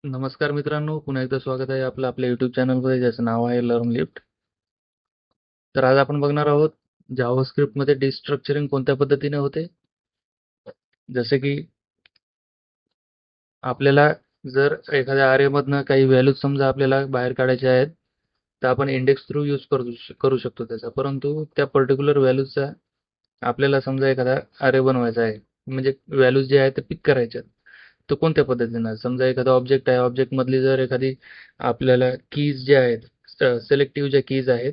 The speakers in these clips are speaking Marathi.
नमस्कार मित्रांनो, पुन्हा एकदा स्वागत आहे आपलं आपल्या YouTube चॅनलमध्ये ज्याचं नाव आहे लर्न लिफ्ट. तर आज आपण बघणार आहोत जावास्क्रिप्टमध्ये डिस्ट्रक्चरिंग कोणत्या पद्धतीने होते. जसे की आपल्याला जर एखाद्या अरेमधनं काही व्हॅल्यूज समजा आपल्याला बाहेर काढायच्या आहेत, तर आपण इंडेक्स थ्रू यूज करू शकतो त्याचा. परंतु त्या पर्टिक्युलर व्हॅल्यूजचा आपल्याला समजा एखादा अरे बनवायचा आहे, म्हणजे व्हॅल्यूज जे आहेत ते पिक करायचे आहेत. तर कोणत्या पद्धतीनं? समजा एखादा ऑब्जेक्ट आहे, ऑब्जेक्टमधली जर एखादी आपल्याला कीज ज्या आहेत, सिलेक्टिव्ह ज्या कीज आहेत,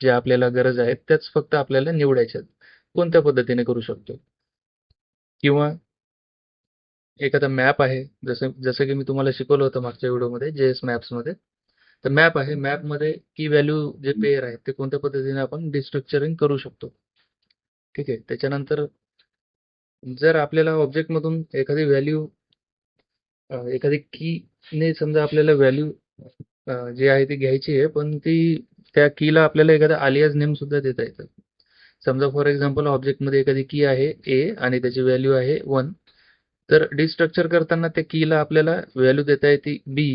ज्या आपल्याला गरज आहेत, त्याच फक्त आपल्याला निवडायच्या आहेत. कोणत्या पद्धतीने करू शकतो? किंवा एखादा मॅप आहे, जसं जसं की मी तुम्हाला शिकवलं होतं मागच्या व्हिडिओमध्ये JS मॅप्समध्ये. तर मॅप आहे, मॅपमध्ये की व्हॅल्यू जे पेअर आहेत ते कोणत्या पद्धतीने आपण डिस्ट्रक्चरिंग करू शकतो. ठीक आहे. त्याच्यानंतर जर आपल्याला ऑब्जेक्टमधून एखादी व्हॅल्यू एखादी कीने समजा आपल्याला व्हॅल्यू जी आहे ती घ्यायची आहे, पण ती त्या कीला आपल्याला एखादा आलियास नेम सुद्धा देता येतं. समजा फॉर एक्झाम्पल ऑब्जेक्टमध्ये एखादी की आहे ए आणि त्याची व्हॅल्यू आहे 1. तर डिस्ट्रक्चर करताना त्या कीला आपल्याला व्हॅल्यू देता येते बी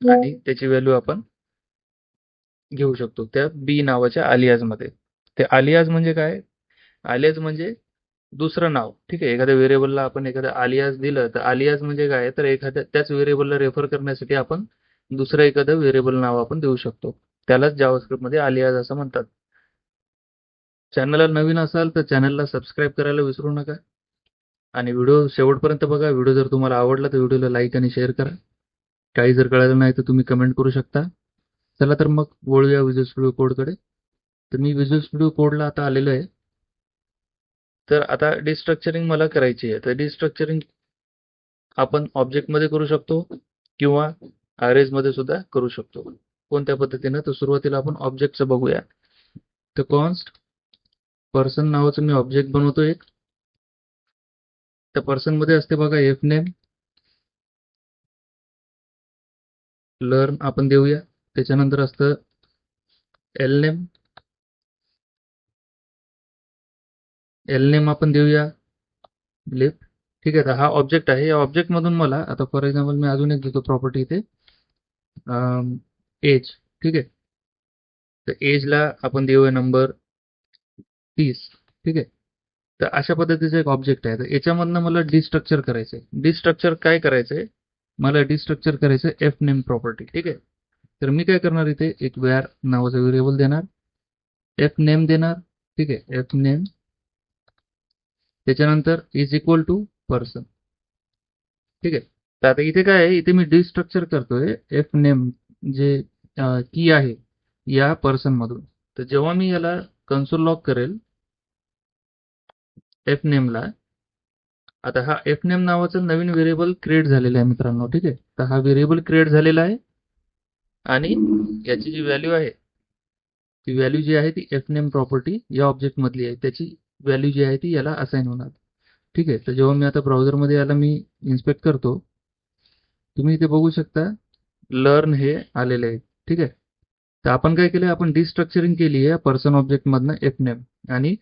आणि त्याची व्हॅल्यू आपण घेऊ शकतो त्या बी नावाच्या आलियासमध्ये. ते आलियास म्हणजे काय? आलियास म्हणजे दुसरं नाव. ठीक आहे. एखाद्या व्हेरिएबलला आपण एखादं आलियास दिलं, तर आलियास म्हणजे काय? तर एखाद्या त्याच व्हेरिएबलला रेफर करण्यासाठी आपण दुसरं एखादं व्हेरिएबल नाव आपण देऊ शकतो. त्यालाच जावास्क्रिप्टमध्ये आलियास असं म्हणतात. चॅनलला नवीन असाल तर चॅनलला सबस्क्राईब करायला विसरू नका आणि व्हिडिओ शेवटपर्यंत बघा. व्हिडिओ जर तुम्हाला आवडला तर व्हिडिओला लाईक आणि शेअर करा. काही जर कळलं नाही तर तुम्ही कमेंट करू शकता. चला तर मग वळूया विज्युअल स्टुडिओ कोडकडे. तर मी विज्युअल स्टुडिओ कोडला आता आलेलो आहे. तर आता डिस्ट्रक्चरिंग मला करायची आहे. तर डिस्ट्रक्चरिंग आपण ऑब्जेक्टमध्ये करू शकतो किंवा अरेजमध्ये सुद्धा करू शकतो. कोणत्या पद्धतीनं? तर सुरुवातीला आपण ऑब्जेक्टचं बघूया. तर कॉन्स्ट पर्सन नावाचं मी ऑब्जेक्ट बनवतो एक. त्या पर्सनमध्ये असते बघा एफ नेम, लर्न आपण देऊया. त्याच्यानंतर असतं एल नेम, एल नेम आपण देऊया लिप. ठीक आहे. तर हा ऑब्जेक्ट आहे. या ऑब्जेक्टमधून मला आता फॉर एक्झाम्पल मी अजून एक देतो प्रॉपर्टी इथे, एज. ठीक आहे. तर एजला आपण देऊया नंबर 30. ठीक आहे. तर अशा पद्धतीचं एक ऑब्जेक्ट आहे. तर याच्यामधनं मला डिस्ट्रक्चर करायचं आहे. डिस्ट्रक्चर काय करायचं आहे? मला डिस्ट्रक्चर करायचं आहे एफ नेम प्रॉपर्टी. ठीक आहे. तर मी काय करणार इथे एक व्हेअर नावाचा व्हेरिएबल देणार, एफ नेम देणार. ठीक आहे. एफ नेम त्याच्यानंतर इज इक्वल टू पर्सन. ठीक आहे. तर आता इथे काय आहे? इथे मी डिस्ट्रक्चर करतोय एफ नेम जे की आहे या पर्सन मधून. तर जेव्हा मी याला कन्सोल लॉग करेल एफ नेमला, आता हा एफ नेम नावाचा नवीन व्हेरिएबल क्रिएट झालेला आहे मित्रांनो. ठीक आहे. तर हा व्हेरिएबल क्रिएट झालेला आहे आणि याची जी व्हॅल्यू आहे ती व्हॅल्यू जी आहे ती एफ नेम प्रॉपर्टी या ऑब्जेक्ट मधली आहे. त्याची व्हॅल्यू जी आहे ती याला असाइन होणार. ठीक आहे. तर जेव्हा मी आता ब्राउझरमध्ये याला मी इन्स्पेक्ट करतो, तुम्ही इथे बघू शकता लर्न हे आलेले आहे. ठीक आहे. तर आपण काय केलं? आपण डिस्ट्रक्चरिंग केली आहे पर्सन ऑब्जेक्ट मधनं एफ नेम आणि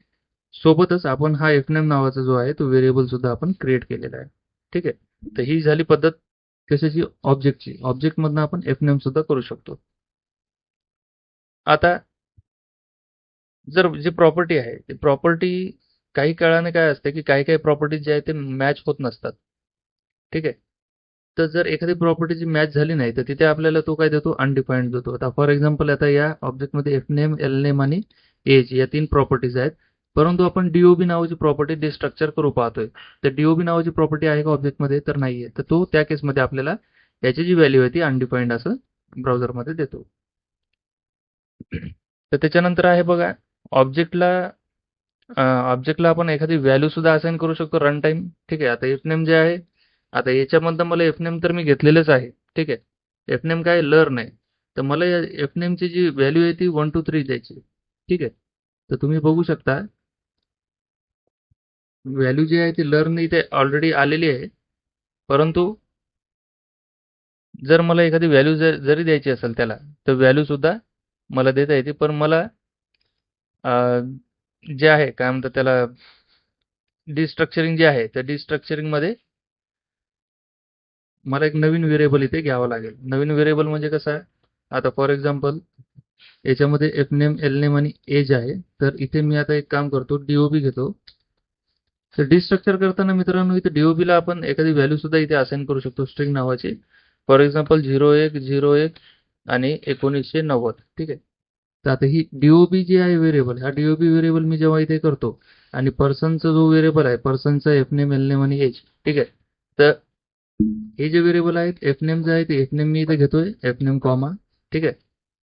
सोबतच आपण हा एफ नेम नावाचा जो आहे तो व्हेरिएबल सुद्धा आपण क्रिएट केलेला आहे. ठीक आहे. तर ही झाली पद्धत कशाची? ऑब्जेक्टची. ऑब्जेक्ट मधनं आपण एफ नेम सुद्धा करू शकतो. आता जर जी प्रॉपर्टी आहे ती प्रॉपर्टी काही काळाने काय असते की काही काही प्रॉपर्टीज जे आहेत ते मॅच होत नसतात. ठीक आहे. तर जर एखादी प्रॉपर्टीची मॅच झाली नाही तर तिथे आपल्याला तो काय देतो? अनडिफाईन्ड देतो. आता फॉर एक्झाम्पल आता या ऑब्जेक्टमध्ये एफ नेम, एल नेम आणि एज या 3 प्रॉपर्टीज आहेत. परंतु आपण डीओबी नावाची प्रॉपर्टी डिस्ट्रक्चर करू पाहतोय. तर डीओबी नावाची प्रॉपर्टी आहे का ऑब्जेक्टमध्ये? तर नाहीये. तर तो त्या केसमध्ये आपल्याला याची जी व्हॅल्यू आहे ती अनडिफाईन्ड असं ब्राउझरमध्ये देतो. तर त्याच्यानंतर आहे बघा ऑब्जेक्टला ऑब्जेक्टला आपण एखादी व्हॅल्यू सुद्धा असाइन करू शकतो रन टाइम. ठीक आहे. आता एफ नेम जे आहे, आता याच्यामधनं मला एफ नेम तर मी घेतलेलंच आहे. ठीक आहे. एफ नेम काय? लर्न आहे. तर मला या एफ नेमची जी व्हॅल्यू आहे ती 1 2 3 द्यायची. ठीक आहे. तर तुम्ही बघू शकता व्हॅल्यू जी आहे ती लर्न इथे ऑलरेडी आलेली आहे. परंतु जर मला एखादी व्हॅल्यू जरी द्यायची असेल त्याला, तर व्हॅल्यू सुद्धा मला देता येते. पण मला जे आहे काय म्हणतात त्याला, डिस्ट्रक्चरिंग जे आहे त्या डिस्ट्रक्चरिंग मध्ये मला एक नवीन व्हेरिएबल इथे घ्यावं लागेल. नवीन व्हेरिएबल म्हणजे कसं आहे, आता फॉर एक्झाम्पल याच्यामध्ये एफ नेम, एल नेम आणि एज आहे. तर इथे मी आता एक काम करतो, डीओबी घेतो. तर डिस्ट्रक्चर करताना मित्रांनो इथे डीओबी ला आपण एखादी व्हॅल्यू सुद्धा इथे असाइन करू शकतो स्ट्रिंग नावाची. फॉर एक्झाम्पल 0101 आणि 1990. ठीक आहे. तर आता ही डीओबी जी आहे व्हेरिएबल, हा डीओबी व्हेरिएबल मी जेव्हा इथे करतो आणि पर्सनचा जो व्हेरिएबल आहे, पर्सनचा एफ नेम, एल नेम आणि एज. ठीक आहे. तर हे जे व्हेरिएबल आहेत, एफ नेम जे आहे ते एफ नेम मी इथे घेतोय, एफ नेम कॉमा. ठीक आहे.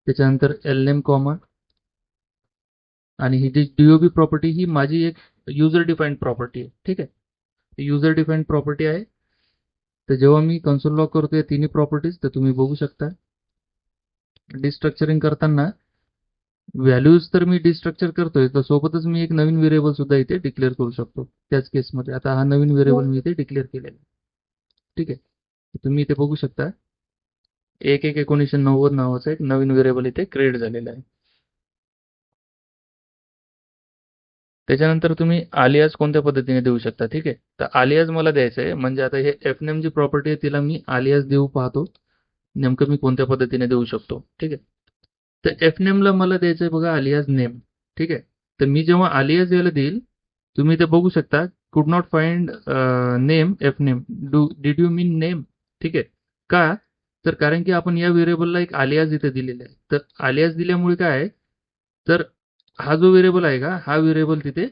त्याच्यानंतर एल नेम कॉमा, आणि ही जी डीओबी प्रॉपर्टी ही माझी एक युजर डिफाईन्ड प्रॉपर्टी आहे. ठीक आहे. युजर डिफाईन्ड प्रॉपर्टी आहे. तर जेव्हा मी कन्सोल लॉग करतोय तिन्ही प्रॉपर्टीज, तर तुम्ही बघू शकता डिस्ट्रक्चरिंग करताना व्हॅल्यूज तर मी डिस्ट्रक्चर करतोय, तर सोबतच मी एक नवीन व्हेरिएबल सुद्धा इथे डिक्लेअर करू शकतो त्याच केसमध्ये. आता हा नवीन व्हेरिएबल मी इथे डिक्लेअर केलेला आहे. ठीक आहे. तुम्ही इथे बघू शकता 111990 नावाचा एक नवीन व्हेरिएबल इथे क्रिएट झालेला आहे. त्याच्यानंतर तुम्ही आलियास कोणत्या पद्धतीने देऊ शकता. ठीक आहे. तर आलियास मला द्यायचं आहे, म्हणजे आता हे एफ नेम जी प्रॉपर्टी आहे तिला मी आलियास देऊ पाहतो नेमकं मी कोणत्या पद्धतीने देऊ शकतो. ठीक आहे. तर एफ नेमला मला द्यायचं आहे बघा आलियास नेम. ठीक आहे. तर मी जेव्हा आलियास याला देईल, तुम्ही ते बघू शकता कुड not find name F name, did you mean name. ठीक आहे. का, तर कारण की आपण या व्हेरिएबलला एक आलियास इथे दिलेला आहे. तर आलियास दिल्यामुळे काय आहे, तर हा जो व्हेरिएबल आहे का, हा व्हेरिएबल तिथे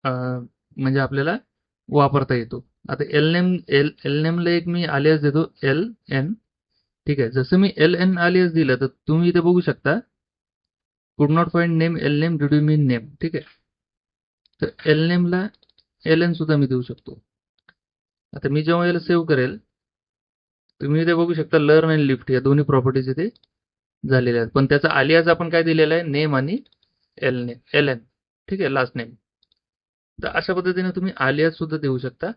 म्हणजे आपल्याला वापरता येतो. आता एल नेमला एक मी आलियास देतो एल एन. ठीक आहे. जसं मी एल एन आलियास दिलं, तर तुम्ही इथे बघू शकता कुड not find name L name, did you mean name. ठीक आहे. तर एल नेमला एल एन सुद्धा मी देऊ शकतो. आता मी जेव्हा याला सेव्ह करेल, तुम्ही इथे बघू शकता लर्न आणि लिफ्ट या दोन्ही प्रॉपर्टीज इथे झालेल्या आहेत. पण त्याचा आलियास आपण काय दिलेला आहे, नेम आणि एल एन. ठीक आहे, लास्ट नेम. तर अशा पद्धतीने तुम्ही आलियास सुद्धा देऊ शकता.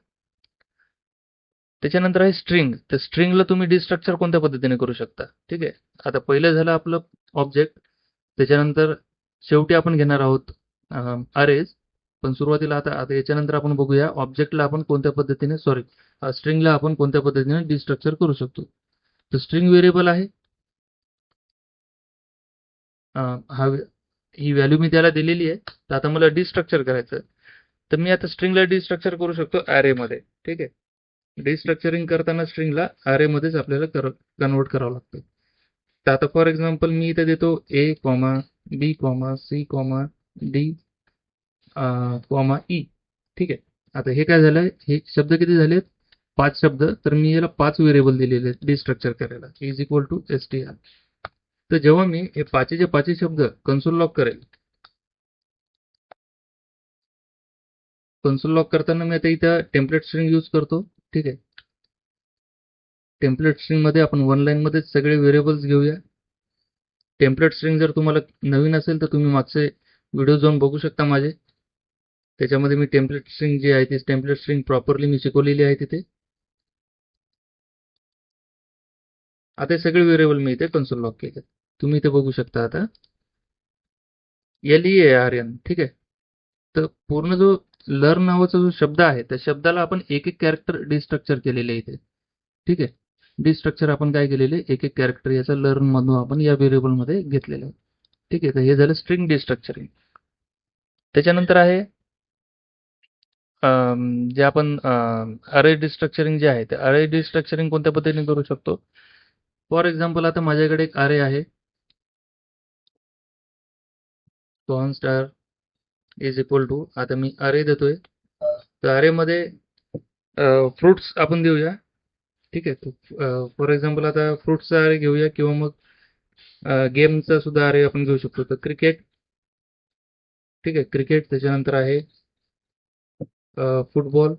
त्याच्यानंतर आहे स्ट्रिंग. तर स्ट्रिंगला तुम्ही डिस्ट्रक्चर कोणत्या पद्धतीने करू शकता. ठीक आहे. आता पहिलं झालं आपलं ऑब्जेक्ट. त्याच्यानंतर शेवटी आपण घेणार आहोत अरेज. पण सुरुवातीला आता आता याच्यानंतर आपण बघूया ऑब्जेक्टला आपण कोणत्या पद्धतीने, सॉरी, स्ट्रिंगला आपण कोणत्या पद्धतीने डिस्ट्रक्चर करू शकतो. तर स्ट्रिंग व्हेरिएबल आहे. हा ही व्हॅल्यू मी त्याला दिलेली आहे. तर आता मला डिस्ट्रक्चर करायचं. तर मी आता स्ट्रिंगला डिस्ट्रक्चर करू शकतो मध्ये. ठीक आहे. डिस्ट्रक्चरिंग करताना स्ट्रिंगला मध्येच आपल्याला कन्वर्ट करावं लागतं. तर आता फॉर एक्झाम्पल मी इथे देतो A comma B comma C comma D comma E. ठीक आहे. आता हे काय झालंय, हे शब्द किती झालेत, 5 शब्द. तर मी याला 5 व्हेरिएबल दिलेले आहेत डिस्ट्रक्चर करायला, इज इक्वल टू str. तर जेव्हा मी हे पाचीचे पाचही शब्द कन्सोल लॉग करेल, कन्सोल लॉग करताना मी आता इथं टेम्पलेट स्ट्रिंग यूज करतो. ठीक आहे. टेम्पलेट स्ट्रिंग मध्ये आपण वन लाईन मध्ये सगळे व्हेरिएबल्स घेऊया. टेम्पलेट स्ट्रिंग जर तुम्हाला नवीन असेल तर तुम्ही मागचे व्हिडिओ जाऊन बघू शकता माझे. त्याच्यामध्ये मी टेम्पलेट स्ट्रिंग जी आहे ती टेम्पलेट स्ट्रिंग प्रॉपरली मी शिकवलेली आहे तिथे. आता हे सगळे व्हेरिएबल मी इथे कन्सोल लॉग केले. तुम्ही इथे बघू शकता आता LEARN. ठीक आहे. तर पूर्ण जो लर्न नावाचा जो शब्द आहे त्या शब्दाला आपण एक एक कॅरेक्टर डिस्ट्रक्चर केलेले आहे इथे. ठीक आहे. डिस्ट्रक्चर आपण काय केलेले, एक एक कॅरेक्टर याचा लर्न मधून आपण या व्हेरिएबल मध्ये घेतलेलं आहे. ठीक आहे. तर हे झालं स्ट्रिंग डिस्ट्रक्चरिंग. त्याच्यानंतर आहे जे आपण अरे डिस्ट्रक्चरिंग जे आहे ते अरे डिस्ट्रक्चरिंग कोणत्या पद्धतीने करू शकतो. फॉर एक्झाम्पल आता माझ्याकडे एक अरे आहे, स्टार इज इक्वल टू, आता मी अरे देतोय. तर अरे मध्ये फ्रुट्स आपण देऊया. ठीक आहे. फॉर एक्झाम्पल आता फ्रुट्सचा अरे घेऊया किंवा मग गेमचा सुद्धा अरे आपण घेऊ शकतो. तर क्रिकेट. ठीक आहे. क्रिकेट. त्याच्यानंतर आहे फुटबॉल.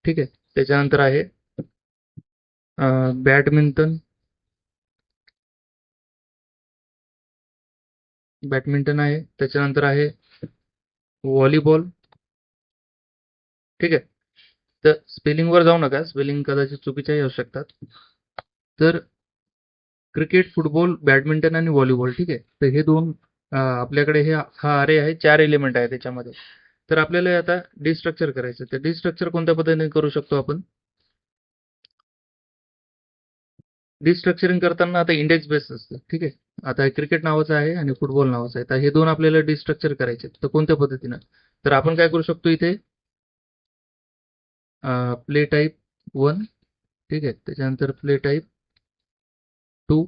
ठीक आहे. त्याच्यानंतर आहे बॅडमिंटन. बॅडमिंटन आहे. त्याच्यानंतर आहे व्हॉलीबॉल. ठीक आहे. तर स्पेलिंगवर जाऊ नका, स्पेलिंग कदाचित चुकीच्याही असू शकतात. तर क्रिकेट, फुटबॉल, बॅडमिंटन आणि व्हॉलीबॉल. ठीक आहे. तर हे दोन आपल्याकडे हा अरे आहे, 4 एलिमेंट आहे त्याच्यामध्ये. तर आपल्याला आता डिस्ट्रक्चर करायचं. तर डिस्ट्रक्चर कोणत्या पद्धतीने करू शकतो आपण. डिस्ट्रक्चरिंग करताना आता इंडेक्स बेस असतं, ठीक आहे. आता क्रिकेट नावाचं आहे आणि फुटबॉल नावाचं आहे, तर हे दोन आपल्याला डिस्ट्रक्चर करायचे आहेत. तर कोणत्या पद्धतीनं? तर आपण काय करू शकतो इथे, प्ले टाईप 1, ठीक आहे. त्याच्यानंतर play type 2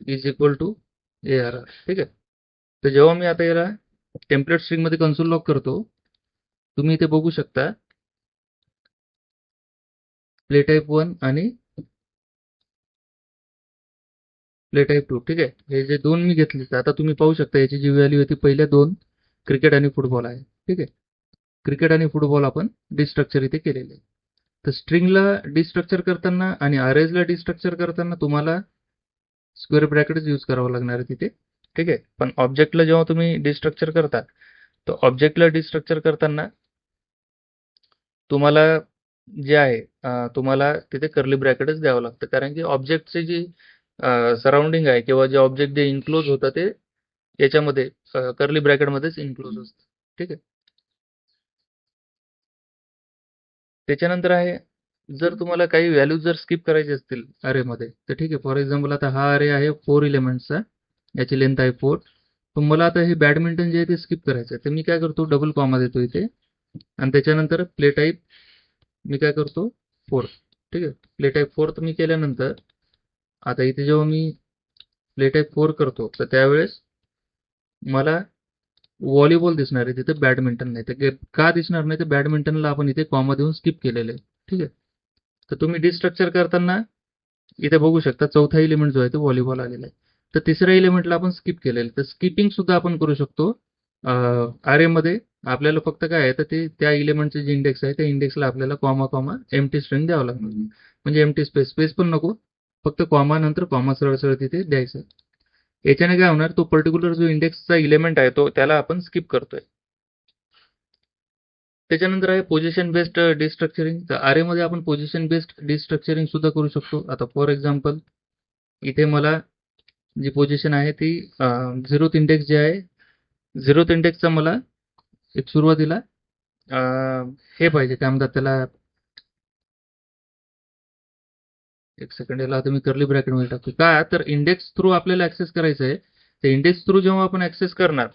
is equal to ARR, ठीक आहे. तर जेव्हा मी आता याला टेम्पलेट स्ट्रिंगमध्ये कन्सोल लॉग करतो, तुम्ही इथे बघू शकता प्ले टाईप 1 आणि प्ले टाईप 2, ठीक आहे. हे जे दोन मी घेतले, तर आता तुम्ही पाहू शकता याची जी व्हॅल्यू आहे ती पहिल्या दोन क्रिकेट आणि फुटबॉल आहे, ठीक आहे. क्रिकेट आणि फुटबॉल आपण डिस्ट्रक्चर इथे केलेले आहे. तर स्ट्रिंगला डिस्ट्रक्चर करताना आणि अरेजला डिस्ट्रक्चर करताना तुम्हाला स्क्वेअर ब्रॅकेटच यूज करावं लागणार आहे तिथे, ठीक आहे. पण ऑब्जेक्टला जेव्हा तुम्ही डिस्ट्रक्चर करता, तर ऑब्जेक्टला डिस्ट्रक्चर करताना तुम्हाला जे आहे तुम्हाला तिथे कर्ली ब्रॅकेटच द्यावं लागतं, कारण की ऑब्जेक्टचे जी सराउंडिंग आहे किंवा जे ऑब्जेक्ट जे इन्क्लोज होतं ते याच्यामध्ये कर्ली ब्रॅकेटमध्येच इन्क्लोज असतं, ठीक आहे. त्याच्यानंतर आहे, जर तुम्हाला काही व्हॅल्यूज जर स्किप करायचे असतील अरेमध्ये, तर ठीक आहे. फॉर एक्झाम्पल आता हा अरे आहे 4 एलिमेंट्सचा, याची लेंथ आहे 4. पण मला आता हे बॅडमिंटन जे आहे ते स्किप करायचं आहे, तर मी काय करतो, डबल कॉमा देतो इथे आणि त्याच्यानंतर प्ले टाईप मी काय करतो 4, ठीक आहे. प्ले टाईप 4 मी केल्यानंतर आता इथे जेव्हा मी प्ले टाईप 4 करतो, तर त्यावेळेस मला व्हॉलीबॉल दिसणार आहे, तिथे बॅडमिंटन नाही. तर का दिसणार नाही, तर बॅडमिंटनला आपण इथे कॉमा देऊन स्किप केलेलं आहे, ठीक आहे. तर तुम्ही डिस्ट्रक्चर करताना इथे बघू शकता चौथा एलिमेंट जो आहे तो व्हॉलीबॉल आलेला आहे. तर तिसऱ्या एलिमेंटला आपण स्किप केलेलं आहे. तर स्किपिंग सुद्धा आपण करू शकतो अरेमध्ये. आपल्याला फक्त काय आहे, तर ते त्या एलिमेंटचे जे इंडेक्स आहे त्या इंडेक्सला आपल्याला कॉमा कॉमा एम्प्टी स्ट्रिंग द्यावं लागणार, म्हणजे एम्प्टी स्पेस, स्पेस पण नको, फक्त कॉमा नंतर कॉमा सरळ सरळ तिथे द्यायचं. याच्याने काय होणार, तो पर्टिक्युलर जो इंडेक्सचा एलिमेंट आहे तो त्याला आपण स्किप करतोय. त्याच्यानंतर आहे पोझिशन बेस्ड डिस्ट्रक्चरिंग. तर अरेमध्ये आपण पोझिशन बेस्ड डिस्ट्रक्चरिंग सुद्धा करू शकतो. आता फॉर एक्झाम्पल इथे मला जी पोझिशन आहे ती झिरोथ इंडेक्स जे आहे, झिरोथ इंडेक्सचा मला एक सुरुवातीला हे पाहिजे, काय म्हणतात त्याला, एक सेकंड, याला आता मी कर्ली ब्रॅकेटमध्ये टाकतो. का तर इंडेक्स थ्रू आपल्याला ऍक्सेस करायचं आहे. तर इंडेक्स थ्रू जेव्हा आपण ऍक्सेस करणार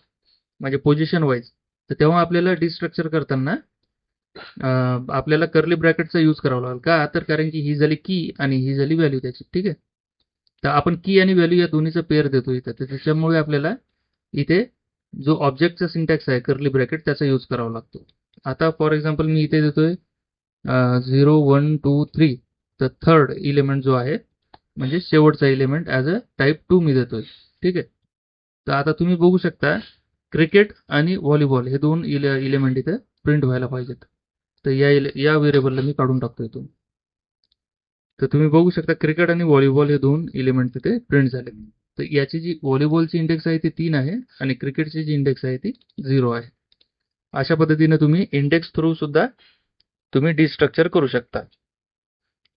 म्हणजे पोझिशन वाईज, तर तेव्हा आपल्याला डिस्ट्रक्चर करताना आपल्याला कर्ली ब्रॅकेटचा यूज करावा लागेल. का तर कारण की ही झाली की आणि ही झाली व्हॅल्यू त्याची, ठीक आहे. तर आपण की आणि व्हॅल्यू या दोन्हीचा पेअर देतो इथं, तर त्याच्यामुळे आपल्याला इथे जो ऑब्जेक्टचा सिंटॅक्स आहे कर्ली ब्रॅकेट त्याचा यूज करावा लागतो. आता फॉर एक्झाम्पल मी इथे देतोय 0 1 2 3, तर थर्ड इलिमेंट जो आहे म्हणजे शेवटचा इलिमेंट ॲज अ टाईप 2 मी देतोय, ठीक आहे. तर आता तुम्ही बघू शकता क्रिकेट आणि व्हॉलीबॉल हे दोन इलिमेंट इथे प्रिंट व्हायला पाहिजेत. तर या व्हेरिएबलला मी काढून टाकतो इथून. तर तुम्ही बघू शकता क्रिकेट आणि व्हॉलीबॉल हे दोन इलिमेंट तिथे प्रिंट झाले. तर याची जी व्हॉलीबॉलची इंडेक्स आहे ती 3 आहे आणि क्रिकेटची जी इंडेक्स आहे ती 0 आहे. अशा पद्धतीने तुम्ही इंडेक्स थ्रू सुद्धा तुम्ही डिस्ट्रक्चर करू शकता.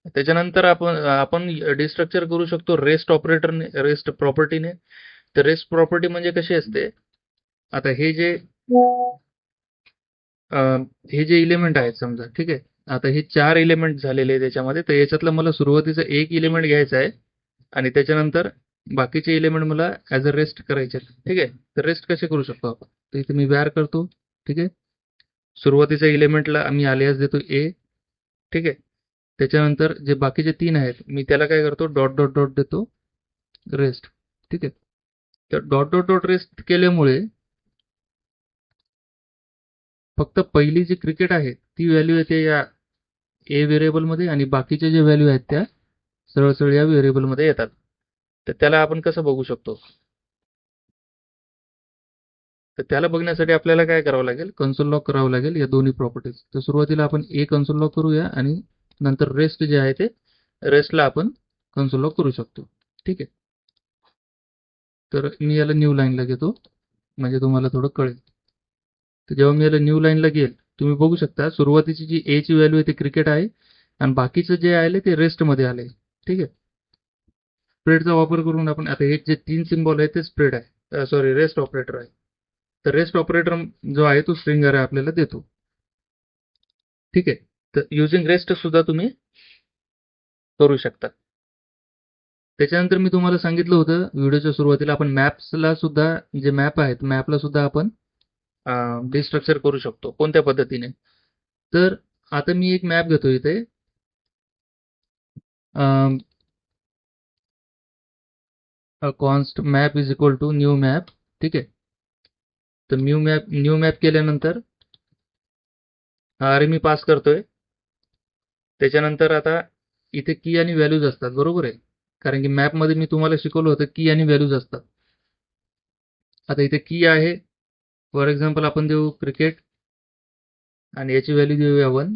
त्याच्यानंतर आपण आपण डिस्ट्रक्चर करू शकतो रेस्ट ऑपरेटरने, रेस्ट प्रॉपर्टीने. तर रेस्ट प्रॉपर्टी म्हणजे कशी असते, आता हे जे इलिमेंट आहेत समजा, ठीक आहे. आता हे 4 एलिमेंट झालेले आहे त्याच्यामध्ये, तर याच्यातलं मला सुरुवातीचा एक एलिमेंट घ्यायचा आहे आणि त्याच्यानंतर बाकीचे एलिमेंट मला ॲज अ रेस्ट करायचे आहेत, ठीक आहे. तर रेस्ट कसे करू शकतो आपण, तर इथे मी व्यार करतो, ठीक आहे. सुरुवातीच्या एलिमेंटला आम्ही आलियास देतो ए, ठीक आहे. त्याच्यानंतर जे बाकीचे 3 आहेत मी त्याला काय करतो, डॉट डॉट डॉट देतो रेस्ट, ठीक आहे. तर डॉट डॉट डॉट रेस्ट केल्यामुळे फक्त पहिली जी क्रिकेट आहे ती व्हॅल्यू येते या ए व्हेरिएबलमध्ये आणि बाकीचे जे व्हॅल्यू आहेत त्या सरळ सरळ या व्हेरिएबलमध्ये येतात. तर त्याला आपण कसं बघू शकतो, तर त्याला बघण्यासाठी आपल्याला काय करावं लागेल, कन्सोल लॉग करावं लागेल या दोन्ही प्रॉपर्टीज. तर सुरुवातीला आपण ए कन्सोल लॉग करूया आणि नंतर रेस्ट जे आहे ते रेस्टला आपण कन्सोल लॉग करू शकतो, ठीक आहे. तर मी याला न्यू लाईनला घेतो म्हणजे तुम्हाला थोडं कळेल. तर जेव्हा मी याला न्यू लाईनला घेईल, तुम्ही बघू शकता सुरुवातीची जी ए ची व्हॅल्यू आहे ती क्रिकेट आहे आणि बाकीचं जे आले ते रेस्टमध्ये आले, ठीक आहे. स्प्रेडचा वापर करून आपण आता हे जे 3 सिम्बॉल आहे ते स्प्रेड आहे, सॉरी रेस्ट ऑपरेटर आहे. तर रेस्ट ऑपरेटर जो आहे तो स्ट्रिंग अरे आपल्याला देतो, ठीक आहे. तर युजिंग रेस्ट सुद्धा तुम्ही करू शकता. त्याच्यानंतर मी तुम्हाला सांगितलं होतं व्हिडिओच्या सुरुवातीला आपण मॅप्सला सुद्धा जे मॅप आहेत मॅपला सुद्धा आपण डिस्ट्रक्चर करू शकतो कोणत्या पद्धतीने. तर आता मी एक मॅप घेतो इथे const map is equal to new map. ठीक आहे. तर न्यू मॅप केल्यानंतर अरे मी पास करतोय. त्याच्यानंतर आता इथे की आणि व्हॅल्यूज असतात बरोबर आहे, कारण की मॅपमध्ये मी तुम्हाला शिकवलं होतं की आणि व्हॅल्यूज असतात. आता इथे की आहे, फॉर एक्झाम्पल आपण देऊ क्रिकेट आणि याची व्हॅल्यू देऊया 1.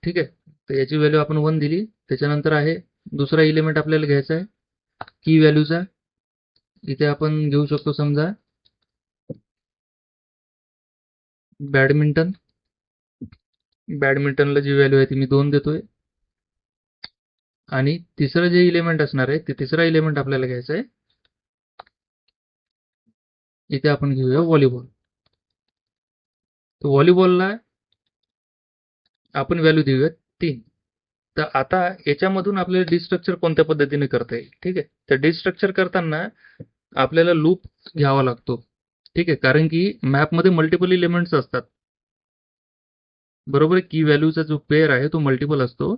ठीक आहे. तर याची व्हॅल्यू आपण 1 दिली. त्याच्यानंतर आहे दुसरा एलिमेंट आपल्याला घ्यायचा आहे की व्हॅल्यूचा. इथे आपण घेऊ शकतो समजा बॅडमिंटन. बॅडमिंटनला जी व्हॅल्यू आहे ती मी 2 देतोय. आणि तिसरं जे एलिमेंट असणार आहे ते तिसरा एलिमेंट आपल्याला घ्यायचा आहे. इथे आपण घेऊया व्हॉलीबॉल. तर व्हॉलीबॉलला आपण व्हॅल्यू देऊया 3. तर आता याच्यामधून आपल्याला डिस्ट्रक्चर कोणत्या पद्धतीने करता येईल. ठीक आहे. तर डिस्ट्रक्चर करताना आपल्याला लूप घ्यावा लागतो. ठीक आहे. कारण की मॅपमध्ये मल्टिपल एलिमेंट्स असतात. बरोबर. की व्हॅल्यूचा जो पेअर आहे तो मल्टिपल असतो.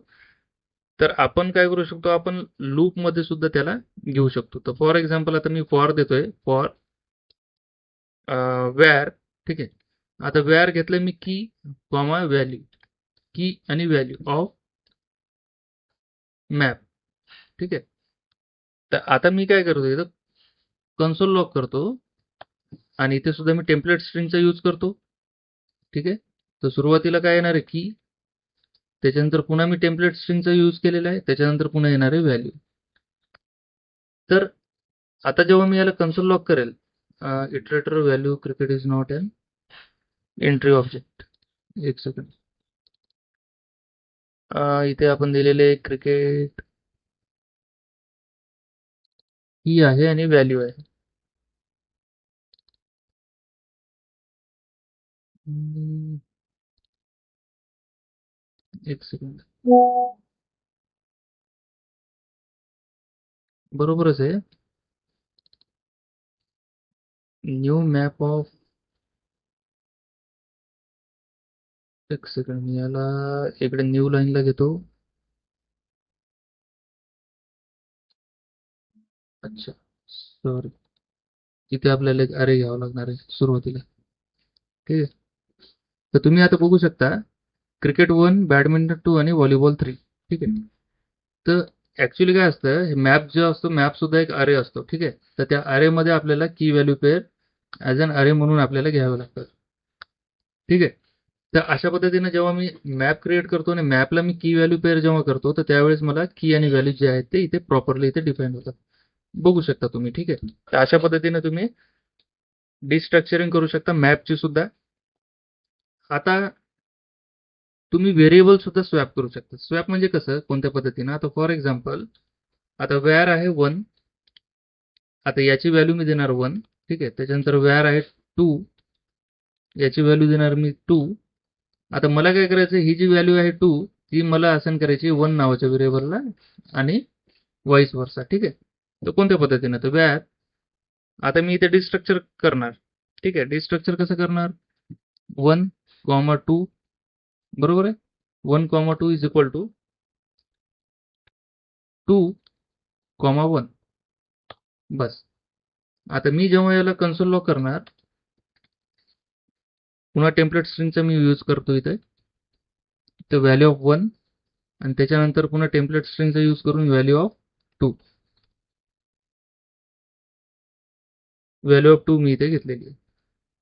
तर आपण काय करू शकतो, आपण लूपमध्ये सुद्धा त्याला घेऊ शकतो. तर फॉर एक्झाम्पल आता मी फॉर देतोय, फॉर व्हॅर. ठीक आहे. आता व्हॅर घेतलं मी की कॉमा व्हॅल्यू, की आणि व्हॅल्यू ऑफ मॅप. ठीक आहे. तर आता मी काय करतो, इथं कन्सोल लॉग करतो आणि इथे सुद्धा मी टेम्पलेट स्ट्रिंगचा यूज करतो. ठीक आहे. तर सुरुवातीला काय येणार आहे की, त्याच्यानंतर पुन्हा मी टेम्पलेट स्ट्रिंगचा यूज केलेला आहे, त्याच्यानंतर पुन्हा येणार आहे व्हॅल्यू. तर आता जेव्हा मी याला कन्सोल लॉग करेल, iterator value cricket is not an entry object. एक सेकंड. इथे आपण दिलेले क्रिकेट ही आहे आणि व्हॅल्यू आहे. एक सेकंड. बरोबरच आहे. न्यू मॅप ऑफ, एक सेकंड मी याला इकडे न्यू लाईनला घेतो. अच्छा, सॉरी. इथे आपल्याला एक अरे घ्यावा लागणार आहे सुरुवातीला. ठीक आहे. तर तुम्ही आता बघू शकता क्रिकेट 1, बॅडमिंटन 2 आणि व्हॉलीबॉल 3. ठीक आहे. तर ऍक्च्युली काय असतं, हे मॅप जो असतो मॅप सुद्धा एक अरे असतो. ठीक आहे. तर त्या अरेमध्ये आपल्याला की व्हॅल्यू पेअर ॲज अन अरे म्हणून आपल्याला घ्यावं लागतं. ठीक आहे. तर अशा पद्धतीने जेव्हा मी मॅप क्रिएट करतो आणि मॅपला मी की व्हॅल्यू पेअर जेव्हा करतो, तर त्यावेळेस मला की आणि व्हॅल्यू जे आहेत ते इथे प्रॉपरली इथे डिफाईन होतात. बघू शकता तुम्ही. ठीक आहे. तर अशा पद्धतीने तुम्ही डिस्ट्रक्चरिंग करू शकता मॅपची सुद्धा. आता तुम्ही व्हेरिएबल सुद्धा स्वॅप करू शकता. स्वॅप म्हणजे कसं, कोणत्या पद्धतीनं, आता फॉर एक्झाम्पल आता व्हॅर आहे 1. आता याची व्हॅल्यू मी देणार 1. ठीक आहे. त्याच्यानंतर व्हॅर आहे 2. याची व्हॅल्यू देणार मी 2. आता मला काय करायचं, ही जी व्हॅल्यू आहे 2 ती मला असाइन करायची 1 नावाच्या व्हेरिएबलला आणि व्हाईस वर्सा. ठीक आहे. तर कोणत्या पद्धतीनं, तर व्हॅर, आता मी इथे डिस्ट्रक्चर करणार. ठीक आहे. डिस्ट्रक्चर कसं करणार, 1, 2. बरोबर आहे. 1, 2 इज इक्वल टू 2, 1. बस. आता मी जेव्हा याला कन्सोल लॉग करणार, पुन्हा टेम्पलेट स्ट्रिंगचा मी यूज करतो इथे. तर व्हॅल्यू ऑफ 1 आणि त्याच्यानंतर पुन्हा टेम्पलेट स्ट्रिंगचा यूज करून व्हॅल्यू ऑफ 2. व्हॅल्यू ऑफ 2 मी इथे घेतलेली आहे.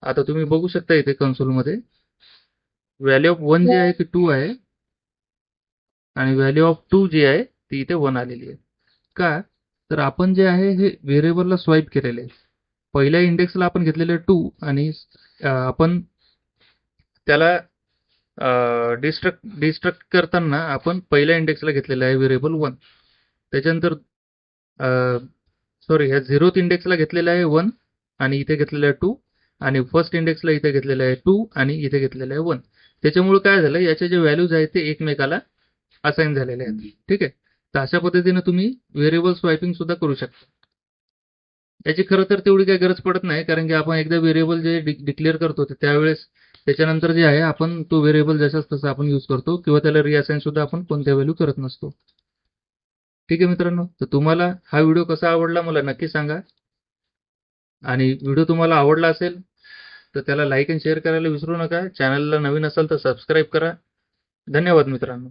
आता तुम्ही बघू शकता इथे कन्सोलमध्ये व्हॅल्यू ऑफ 1 जे आहे ते 2 आहे आणि व्हॅल्यू ऑफ 2 जी आहे ती इथे 1 आलेली आहे. का, तर आपण जे आहे हे व्हेरिएबलला स्वाईप केलेले आहे. पहिल्या इंडेक्सला आपण घेतलेले 2 आणि आपण त्याला डिस्ट्रक्ट करताना आपण पहिल्या इंडेक्सला घेतलेलं आहे व्हेरिएबल 1. त्याच्यानंतर सॉरी, ह्या 0th इंडेक्सला घेतलेलं आहे 1 आणि इथे घेतलेलं आहे 2 आणि फर्स्ट इंडेक्सला इथे घेतलेलं आहे 2 आणि इथे घेतलेलं आहे 1. त्याच्यामुळे काय झालं, याचे जे व्हॅल्यूज आहेत ते एकमेकाला असाइन झालेले आहेत. ठीक आहे. तर अशा पद्धतीने तुम्ही व्हेरिएबल स्वॅपिंग सुद्धा करू शकता. याची खरं तर तेवढी काही गरज पडत नाही, कारण की आपण एकदा व्हेरिएबल जे डिक्लेअर करतो त्यावेळेस त्याच्यानंतर जे आहे आपण तो व्हेरिएबल जसाच तसा आपण यूज करतो किंवा त्याला रिअसाइन सुद्धा आपण कोणत्या व्हॅल्यू करत नसतो. ठीक आहे मित्रांनो, तर तुम्हाला हा व्हिडिओ कसा आवडला मला नक्की सांगा. आणि व्हिडिओ तुम्हाला आवडला असेल तर त्याला लाईक आणि शेअर करायला विसरू नका. चॅनलला नवीन असाल तर सबस्क्राईब करा. धन्यवाद मित्रांनो.